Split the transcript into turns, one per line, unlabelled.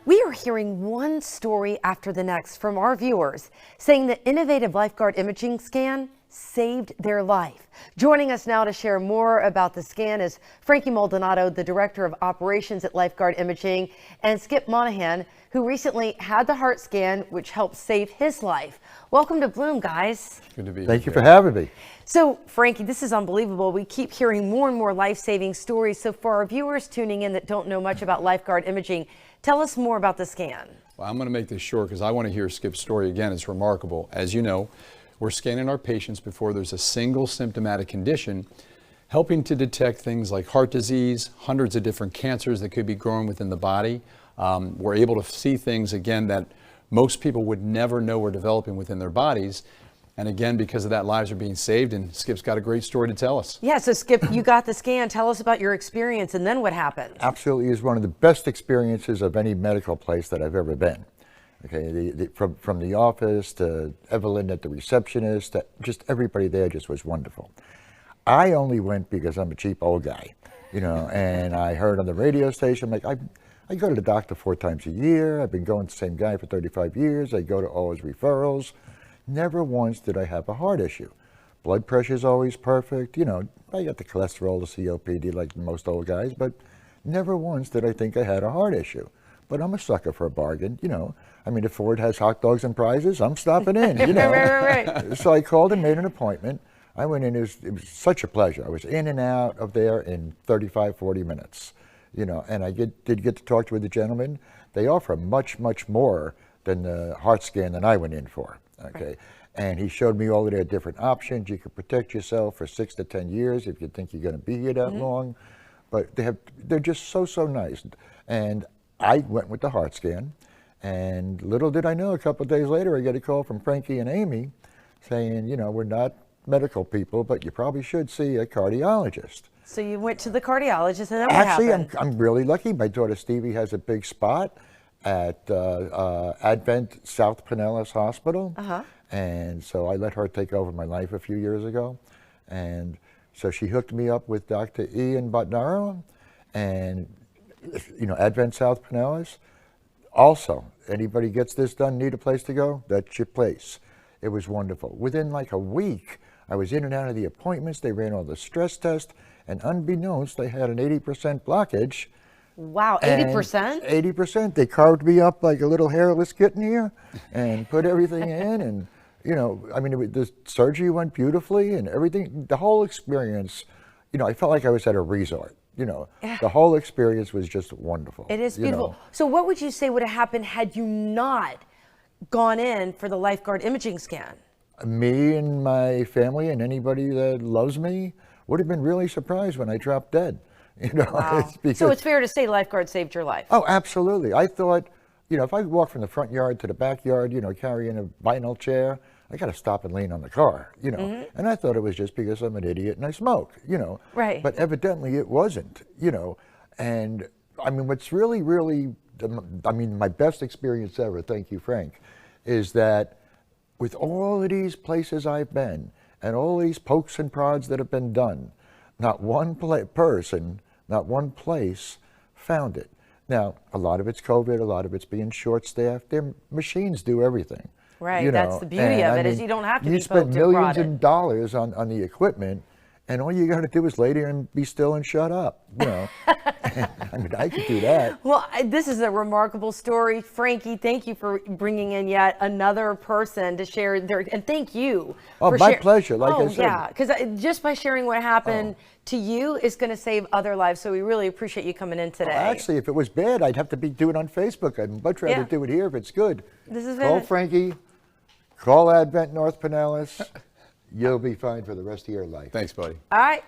We are hearing one story after the next from our viewers saying the innovative Lifeguard imaging scan saved their life. Joining us now to share more about the scan is Frankie Maldonado, the Director of Operations at Lifeguard Imaging, and Skip Monahan, who recently had the heart scan, which helped save his life. Welcome to Bloom, guys.
Good to be here.
Thank you for having me.
So, Frankie, this is unbelievable. We keep hearing more and more life-saving stories. So for our viewers tuning in that don't know much about Lifeguard Imaging, tell us more about the scan.
Well, I'm going to make this short because I want to hear Skip's story again. It's remarkable. As you know, we're scanning our patients before there's a single symptomatic condition, helping to detect things like heart disease, hundreds of different cancers that could be growing within the body. We're able to see things, again, that most people would never know were developing within their bodies. And again, because of that, lives are being saved, and Skip's got a great story to tell us.
Yeah, so Skip, you got the scan. Tell us about your experience and then what happened.
Absolutely, is one of the best experiences of any medical place that I've ever been. Okay, from the office to Evelyn at the receptionist, to just everybody there just was wonderful. I only went because I'm a cheap old guy, you know, and I heard on the radio station, like, I go to the doctor 4 times a year. I've been going to the same guy for 35 years. I go to all his referrals. Never once did I have a heart issue. Blood pressure is always perfect. You know, I got the cholesterol, the COPD like most old guys, but never once did I think I had a heart issue. But I'm a sucker for a bargain, you know. I mean, if Ford has hot dogs and prizes, I'm stopping in, you know.
Right.
So I called and made an appointment. I went in, it was such a pleasure. I was in and out of there in 35, 40 minutes, you know, and I did get to talk to the gentleman. They offer much, much more than the heart scan that I went in for, okay? Right. And he showed me all of their different options. You can protect yourself for 6 to 10 years if you think you're gonna be here that long. But they're just so nice. And I went with the heart scan, and little did I know, a couple of days later, I get a call from Frankie and Amy saying, you know, we're not medical people, but you probably should see a cardiologist.
So you went to the cardiologist, and then what happened?
Actually, I'm really lucky. My daughter Stevie has a big spot at Advent South Pinellas Hospital. And so I let her take over my life a few years ago. And so she hooked me up with Dr. Ian Botnaro, and you know, Advent South Pinellas. Also, anybody gets this done, need a place to go, that's your place. It was wonderful. Within like a week, I was in and out of the appointments. They ran all the stress tests, and unbeknownst, they had an 80% blockage.
Wow, 80%?
80%. They carved me up like a little hairless kitten here and put everything in, and you know, I mean, the surgery went beautifully and everything. The whole experience, you know, I felt like I was at a resort. You know, the whole experience was just wonderful.
It is beautiful.
You know.
So what would you say would have happened had you not gone in for the Lifeguard imaging scan?
Me and my family and anybody that loves me would have been really surprised when I dropped dead. You know,
wow. So it's fair to say Lifeguard saved your life.
Oh, absolutely. I thought, you know, if I walk from the front yard to the backyard, you know, carrying a vinyl chair, I got to stop and lean on the car, you know. And I thought it was just because I'm an idiot and I smoke, you know.
Right.
But evidently it wasn't, you know. And I mean, what's really, I mean, my best experience ever, thank you, Frank, is that with all of these places I've been and all these pokes and prods that have been done, not one person, not one place found it. Now, a lot of it's COVID, a lot of it's being short-staffed. Their machines do everything.
Right,
you know?
that's the beauty of it, is you don't have to be poked and prodded.
You spend millions of dollars on the equipment, and all you got to do is lay there and be still and shut up, you know. I mean, I could do that.
Well, this is a remarkable story. Frankie, thank you for bringing in yet another person to share their, and thank you.
Oh, my pleasure, like I said.
Yeah, because just by sharing what happened to you is going to save other lives, so we really appreciate you coming in today.
Actually, if it was bad, I'd have to do it on Facebook. I'd much rather do it here if it's good.
This is
Call Frankie, call Advent North Pinellas. You'll be fine for the rest of your life.
Thanks, buddy.
All right.